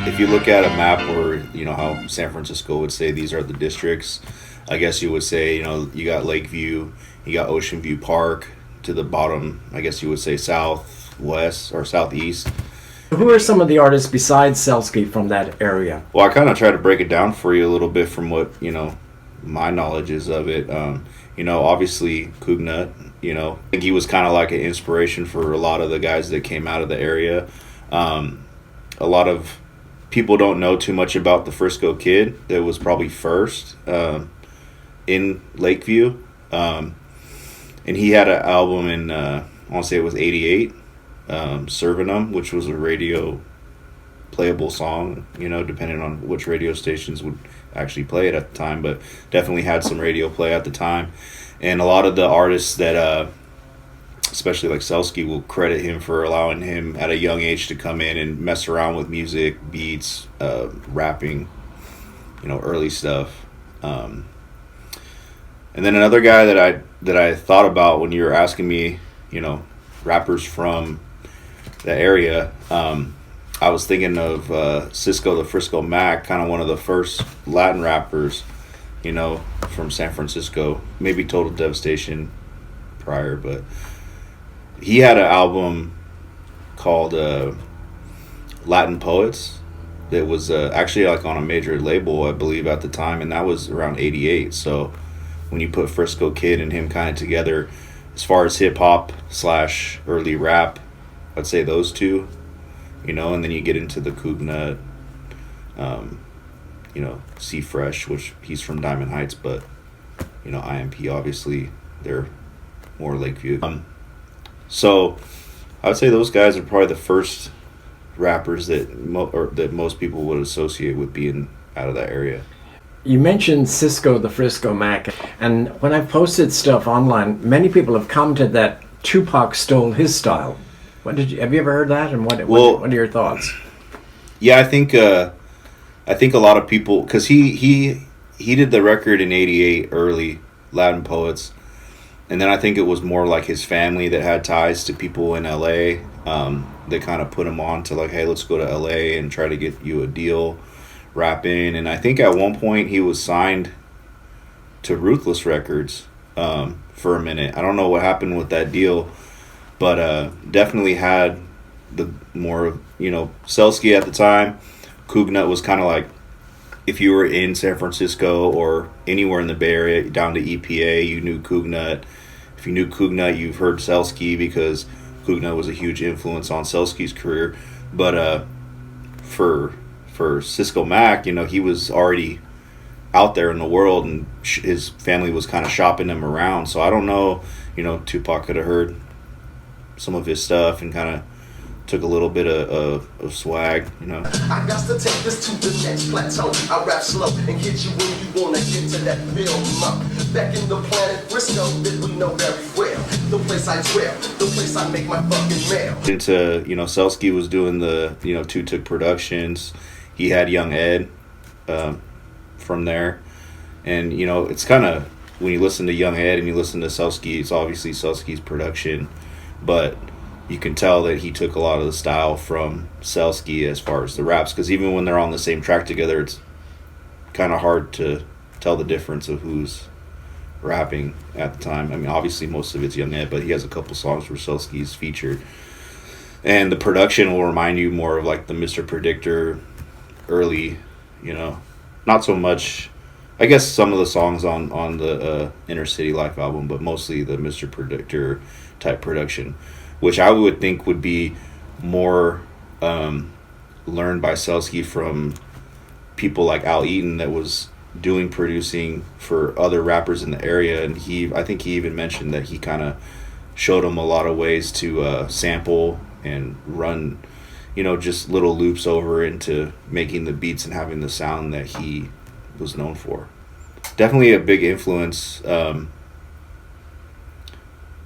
if you look at a map where, you know, how San Francisco would say these are the districts, I guess you would say, you know, you got Lakeview, you got Ocean View Park to the bottom, I guess you would say southwest or southeast. Who are some of the artists besides Cellski from that area? Well, I kind of try to break it down for you a little bit from what, you know, my knowledge is of it. You know, obviously Cougnut, you know, I think he was kind of like an inspiration for a lot of the guys that came out of the area. A lot of people don't know too much about the Frisco Kid that was probably first in Lakeview. And he had an album in, I want to say it was 88, Serving 'Em, which was a radio playable song, you know, depending on which radio stations would actually play it at the time, but definitely had some radio play at the time. And a lot of the artists that, especially like Cellski, will credit him for allowing him at a young age to come in and mess around with music, beats, rapping, you know, early stuff. And then another guy that I thought about when you were asking me, you know, rappers from the area, I was thinking of Cisco the Frisco Mac, kind of one of the first Latin rappers, you know, from San Francisco. Maybe Total Devastation prior, but he had an album called Latin Poets that was actually like on a major label, I believe, at the time, and that was around 88. So when you put Frisco Kid and him kind of together, as far as hip-hop / early rap, I'd say those two, you know, and then you get into the Cougnut, you know, C Fresh, which he's from Diamond Heights, but, you know, IMP, obviously, they're more Lakeview. So I would say those guys are probably the first rappers that that most people would associate with being out of that area. You mentioned Cisco the Frisco Mac, and when I've posted stuff online, many people have commented that Tupac stole his style. Have you ever heard that, and what are your thoughts? Yeah, I think a lot of people, because he did the record in 88, early Latin Poets, and then I think it was more like his family that had ties to people in LA. They kind of put him on to like, hey, let's go to LA and try to get you a deal rapping. And I think at one point he was signed to Ruthless Records for a minute. I don't know what happened with that deal, but definitely had the more, you know, Cellski at the time. Cougnut was kind of like, if you were in San Francisco or anywhere in the Bay Area down to EPA, you knew Cougnut. If you knew Cougnut, you've heard Cellski because Cougnut was a huge influence on Cellski's career. But for Cisco Mac, you know, he was already out there in the world, and his family was kind of shopping him around. So I don't know, you know, Tupac could have heard some of his stuff and kind of took a little bit of swag, you know. I got to take this to the next plateau. I rap slow and get you when you wanna get to that film. Back in the planet Frisco that we know very well. The place I dwell, the place I make my fucking mail. Into, you know, Cellski was doing the, you know, HipHopSlam Productions. He had Young Ed from there. And, you know, it's kind of, when you listen to Young Ed and you listen to Cellski, it's obviously Cellski's production, but you can tell that he took a lot of the style from Cellski as far as the raps, because even when they're on the same track together, it's kind of hard to tell the difference of who's rapping at the time. I mean, obviously most of it's Young Ed, but he has a couple songs where Cellski's featured. And the production will remind you more of like the Mr. Predictor early, you know, not so much, I guess some of the songs on the Inner City Life album, but mostly the Mr. Predictor type production, which I would think would be more learned by Cellski from people like Al Eaton that was doing producing for other rappers in the area. And I think he even mentioned that he kind of showed him a lot of ways to sample and run, you know, just little loops over into making the beats and having the sound that he was known for. Definitely a big influence.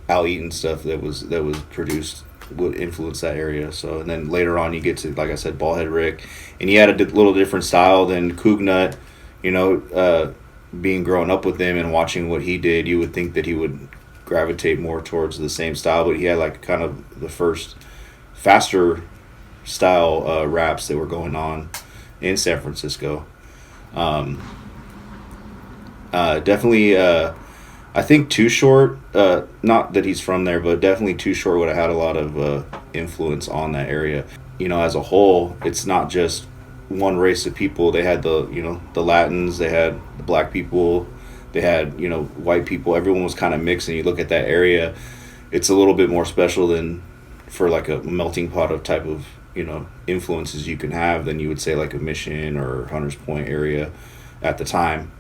Al Eaton stuff that was produced would influence that area. So, and then later on you get to, like I said, Ballhead Rick, and he had a little different style than Cougnut. You know, being grown up with him and watching what he did, you would think that he would gravitate more towards the same style, but he had like kind of the first faster style raps that were going on. in San Francisco. Definitely, I think Too Short, not that he's from there, but definitely Too Short would have had a lot of influence on that area. You know, as a whole, it's not just one race of people. They had the Latins, they had the black people, they had, white people. Everyone was kind of mixed, and you look at that area, it's a little bit more special than for like a melting pot of type of, influences you can have than you would say like a Mission or Hunters Point area at the time.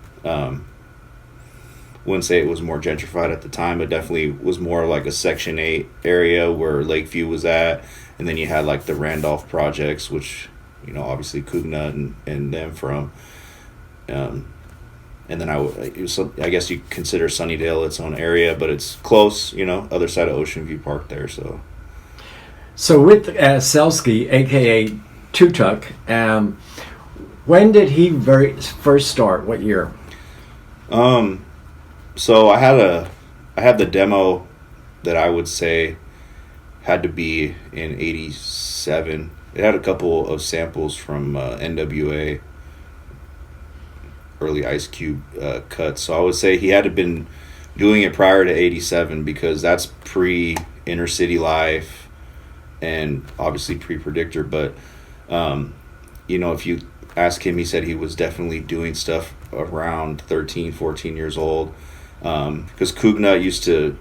Wouldn't say it was more gentrified at the time, but definitely was more like a Section 8 area where Lakeview was at. And then you had like the Randolph projects, which, obviously Cougnut and them from. And then I guess you consider Sunnydale its own area, but it's close, other side of Ocean View Park there. So with Cellski, aka Tutuk, when did he first start? What year? So I had the demo that I would say had to be in '87. It had a couple of samples from NWA, early Ice Cube cuts. So I would say he had to have been doing it prior to '87 because that's pre Inner City Life and obviously pre Predictor. But if you ask him, he said he was definitely doing stuff around 13, 14 years old. Because Cougnut used to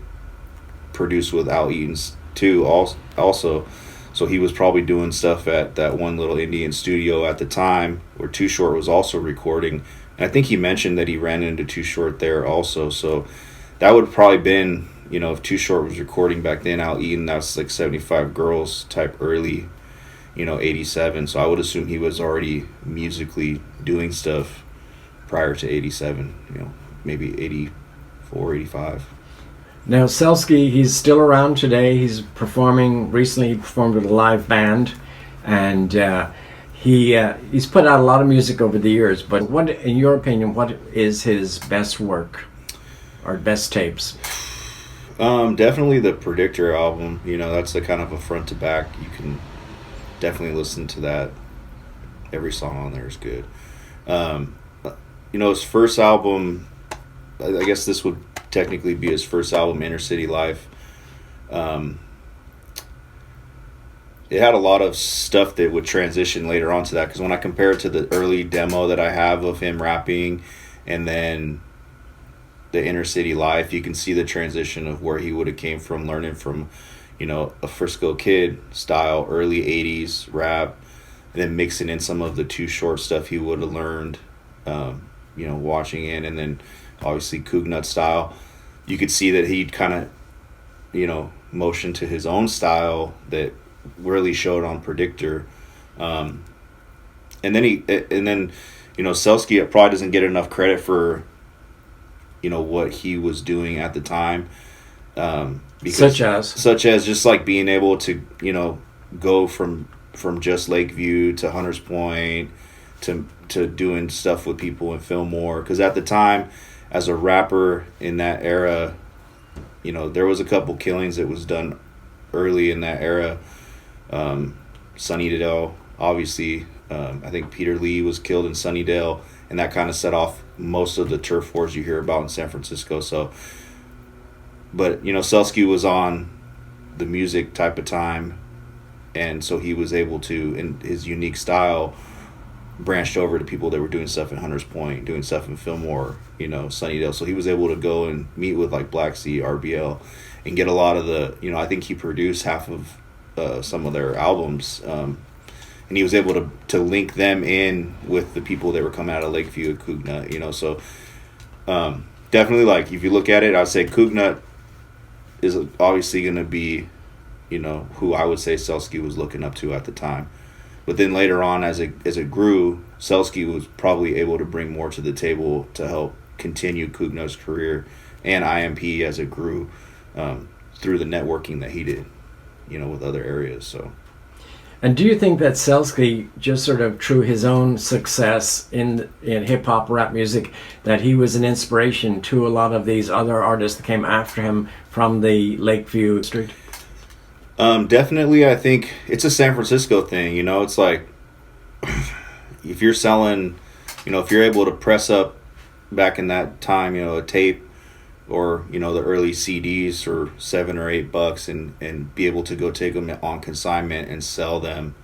produce with Al Eaton's too also. So he was probably doing stuff at that one little Indian studio at the time where Too Short was also recording. And I think he mentioned that he ran into Too Short there also. So that would have probably been, if Too Short was recording back then, Al Eaton, that's like 75 Girls type early, 87. So I would assume he was already musically doing stuff prior to 87, maybe 84, 85. Now, Cellski, he's still around today. He's performing. Recently, he performed with a live band, and he's put out a lot of music over the years. But what, in your opinion, what is his best work or best tapes? Definitely the Predictor album. That's the kind of a front to back. You can definitely listen to that. Every song on there is good. His first album, I guess this would technically be his first album, Inner City Life. It had a lot of stuff that would transition later on to that, because when I compare it to the early demo that I have of him rapping and then the Inner City Life, you can see the transition of where he would have came from, learning from, a Frisco Kid style, early 80s rap, and then mixing in some of the Too Short stuff he would have learned, watching in, and then obviously Cougnut style. You could see that he'd kind of, motion to his own style that really showed on Predictor. And then Cellski probably doesn't get enough credit for, what he was doing at the time. Such as just like being able to, go from just Lakeview to Hunters Point to doing stuff with people in Fillmore. Because at the time, as a rapper in that era, there was a couple killings that was done early in that era. Sunnydale, obviously, I think Peter Lee was killed in Sunnydale, and that kind of set off most of the turf wars you hear about in San Francisco. So, but Cellski was on the music type of time, and so he was able to, in his unique style, branched over to people that were doing stuff in Hunters Point, doing stuff in Fillmore, Sunnydale. So he was able to go and meet with like Black Sea, RBL, and get a lot of the, I think he produced half of some of their albums, and he was able to link them in with the people that were coming out of Lakeview and Cougnut, so definitely, like, if you look at it, I'd say Cougnut is obviously going to be, who I would say Cellski was looking up to at the time. But then later on, as it grew, Cellski was probably able to bring more to the table to help continue Cougnut's career and IMP as it grew, through the networking that he did, with other areas. So. And do you think that Cellski, just sort of through his own success in hip hop rap music, that he was an inspiration to a lot of these other artists that came after him from the Lakeview street? Definitely, I think it's a San Francisco thing. It's like if you're selling, if you're able to press up back in that time, a tape or the early CDs for $7 or $8 and be able to go take them on consignment and sell them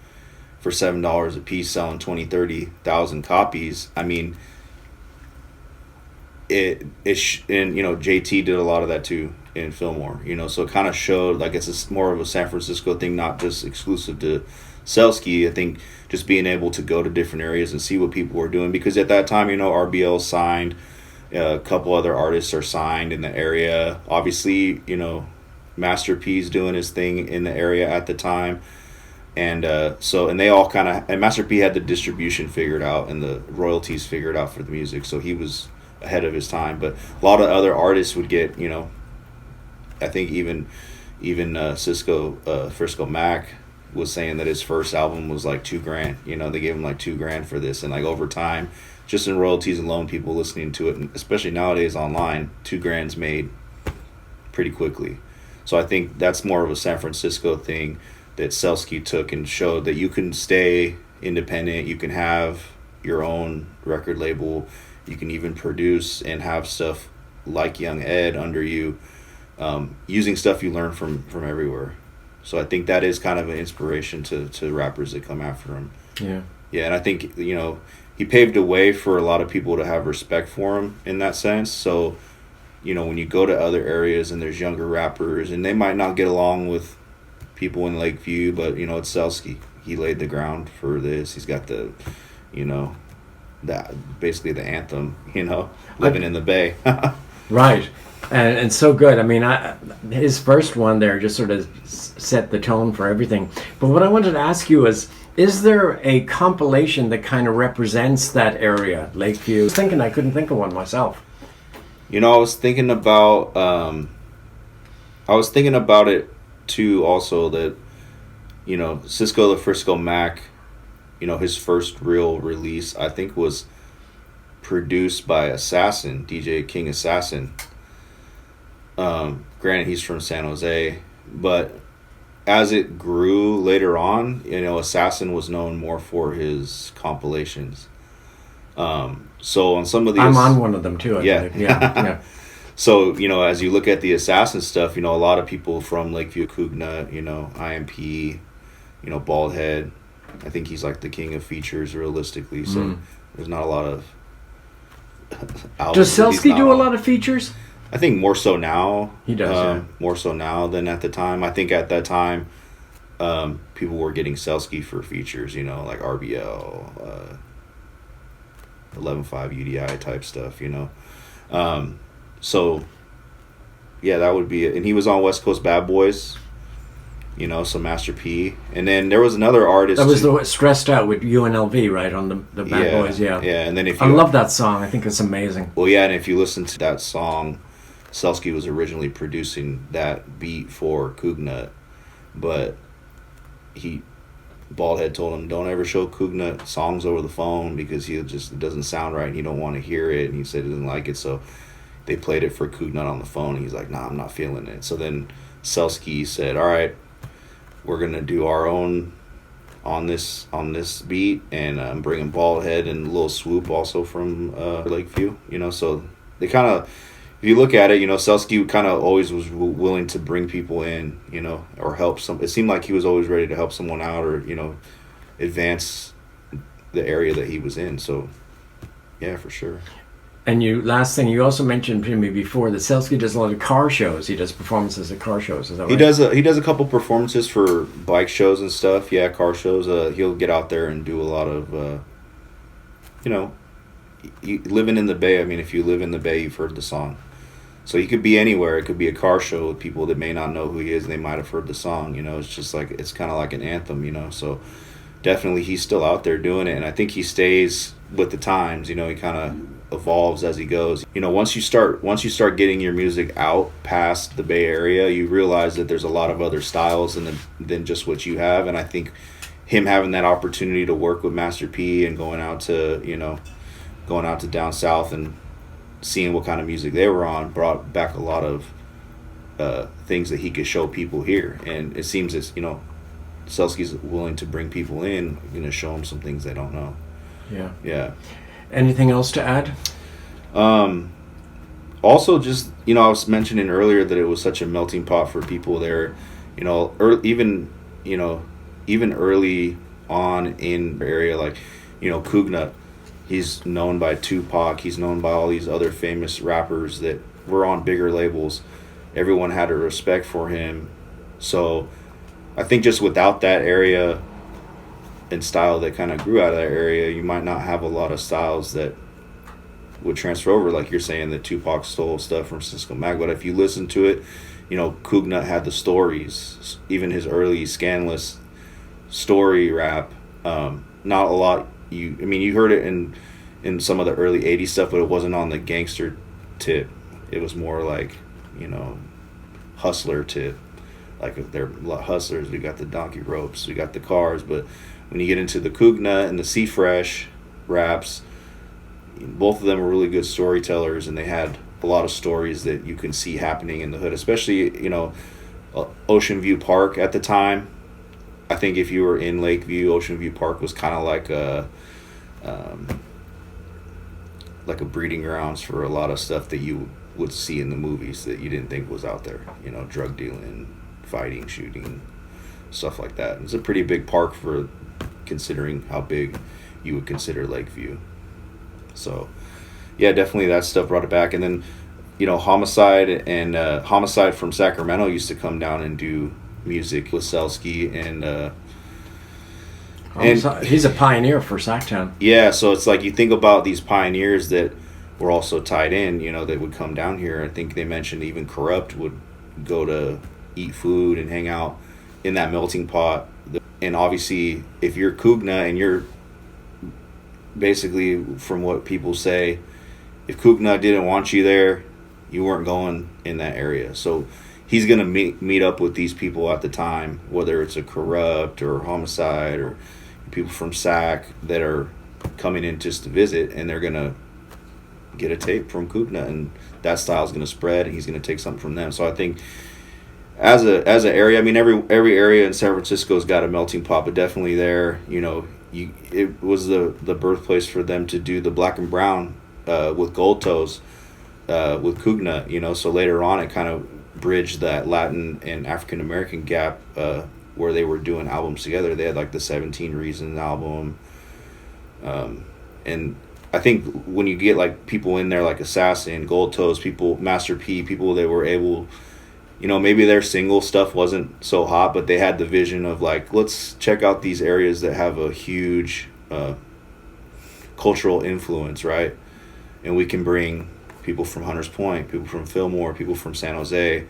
for $7 a piece, selling 20,000-30,000 copies. I mean, and JT did a lot of that too in Fillmore, so it kind of showed like it's more of a San Francisco thing, not just exclusive to Cellski. I think just being able to go to different areas and see what people were doing, because at that time, RBL signed, a couple other artists are signed in the area. Obviously, Master P's doing his thing in the area at the time. And and they all and Master P had the distribution figured out and the royalties figured out for the music. So he was ahead of his time. But a lot of other artists would get, I think even Cisco, Frisco Mac was saying that his first album was like $2,000. They gave him like $2,000 for this. And like over time, just in royalties alone, people listening to it, and especially nowadays online, $2,000's made pretty quickly. So I think that's more of a San Francisco thing that Cellski took and showed that you can stay independent, you can have your own record label, you can even produce and have stuff like Young Ed under you, using stuff you learn from everywhere. So I think that is kind of an inspiration to rappers that come after him. Yeah. Yeah, and I think, he paved a way for a lot of people to have respect for him in that sense. So, when you go to other areas and there's younger rappers and they might not get along with people in Lakeview, but, it's Cellski. He laid the ground for this. He's got the, that basically the anthem, living in the Bay. Right. And so good. I mean, his first one there just sort of set the tone for everything. But what I wanted to ask you is there a compilation that kind of represents that area, Lakeview? I was thinking I couldn't think of one myself. I was thinking about it too also, that, Cisco the Frisco Mac, his first real release, I think, was produced by Assassin, DJ King Assassin. Granted, he's from San Jose, but as it grew later on, Assassin was known more for his compilations. So on some of these, I'm on one of them too. Yeah. Yeah. So, as you look at the Assassin stuff, a lot of people from Lakeview, Cougnut, IMP, Baldhead. I think he's like the king of features realistically. So there's not a lot of albums. Does Cellski do a lot of features? I think more so now. He does, more so now than at the time. I think at that time, people were getting Cellski for features, like RBL, 11.5 UDI type stuff, So, yeah, that would be it. And he was on West Coast Bad Boys, so Master P. And then there was another artist. That was the Stressed Out with UNLV, right, on the Bad Boys, yeah. Yeah, and then I love that song. I think it's amazing. Well, yeah, and if you listen to that song, Cellski was originally producing that beat for Cougnut, but Baldhead told him, don't ever show Cougnut songs over the phone because it doesn't sound right and he don't want to hear it, and he said he didn't like it, so they played it for Cougnut on the phone, and he's like, nah, I'm not feeling it. So then Cellski said, all right, we're gonna do our own on this beat, and I'm bringing Baldhead and Lil Swoop also from Lakeview, so they kind of, if you look at it, Cellski kind of always was willing to bring people in, or help some. It seemed like he was always ready to help someone out, or advance the area that he was in. So, yeah, for sure. And last thing, you also mentioned to me before that Cellski does a lot of car shows. He does performances at car shows. Is that right? He does a couple performances for bike shows and stuff. Yeah, car shows. He'll get out there and do a lot of, living in the Bay. I mean, if you live in the Bay, you've heard the song. So he could be anywhere. It could be a car show with people that may not know who he is, and they might have heard the song. It's just like, it's kind of like an anthem. So definitely he's still out there doing it, and I think he stays with the times. He kind of evolves as he goes. Once you start getting your music out past the Bay Area, you realize that there's a lot of other styles than just what you have. And I think him having that opportunity to work with Master P and going out to down south and seeing what kind of music they were on brought back a lot of things that he could show people here. And it seems as Cellski's willing to bring people in, show them some things they don't know. Yeah. Yeah. Anything else to add? Also, just, you know, I was mentioning earlier that it was such a melting pot for people there. You know, even, you know, even early on in the area, like, you know, Cougnut, he's known by Tupac. He's known by all these other famous rappers that were on bigger labels. Everyone had a respect for him. So I think just without that area and style that kind of grew out of that area, you might not have a lot of styles that would transfer over, like you're saying that Tupac stole stuff from Cisco Mag. But if you listen to it, you know, Cougnut had the stories, even his early Scanless story rap. Not a lot. You heard it in some of the early '80s stuff, but it wasn't on the gangster tip. It was more like, you know, hustler tip. Like, if they're hustlers, we got the donkey ropes, we got the cars. But when you get into the Cougnut and the C-Fresh raps, both of them were really good storytellers, and they had a lot of stories that you can see happening in the hood, especially, you know, Ocean View Park at the time. I think if you were in Lakeview, Ocean View Park was kind of like a breeding grounds for a lot of stuff that you would see in the movies that you didn't think was out there. You know, drug dealing, fighting, shooting, stuff like that. It's a pretty big park for considering how big you would consider Lakeview. So, yeah, definitely that stuff brought it back. And then, you know, Homicide from Sacramento used to come down and do music with Cellski, and He's a pioneer for Sacktown. yeah, so it's like you think about these pioneers that were also tied in, you know, that would come down here. I think they mentioned even Corrupt would go to eat food and hang out in that melting pot. And obviously, if you're Cougnut and you're basically, from what people say, if Cougnut didn't want you there, you weren't going in that area. So he's going to meet up with these people at the time, whether it's a Corrupt or Homicide or people from SAC that are coming in just to visit, and they're going to get a tape from Cougnut, and that style is going to spread, and he's going to take something from them. So I think as an area, I mean, every area in San Francisco's got a melting pot, but definitely there, you know, it was the birthplace for them to do the Black and Brown with Gold Toes with Cougnut, you know. So later on, it kind of bridged that Latin and African American gap where they were doing albums together. They had like the 17 Reasons album, and I think when you get like people in there like Assassin, Gold Toes, people, Master P, people that were able, you know, maybe their single stuff wasn't so hot, but they had the vision of like, let's check out these areas that have a huge cultural influence, right? And we can bring people from Hunters Point, people from Fillmore, people from San Jose,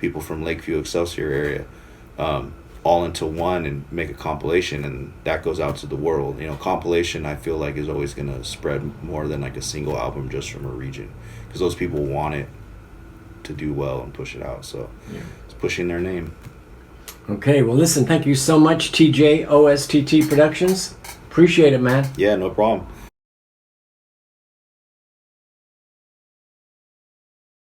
people from Lakeview, Excelsior area, all into one and make a compilation, and that goes out to the world. You know, compilation, I feel like, is always going to spread more than like a single album just from a region, because those people want it to do well and push it out. So it's pushing their name. Okay, well, listen, thank you so much, TJ, OSTT Productions. Appreciate it, man. Yeah, no problem.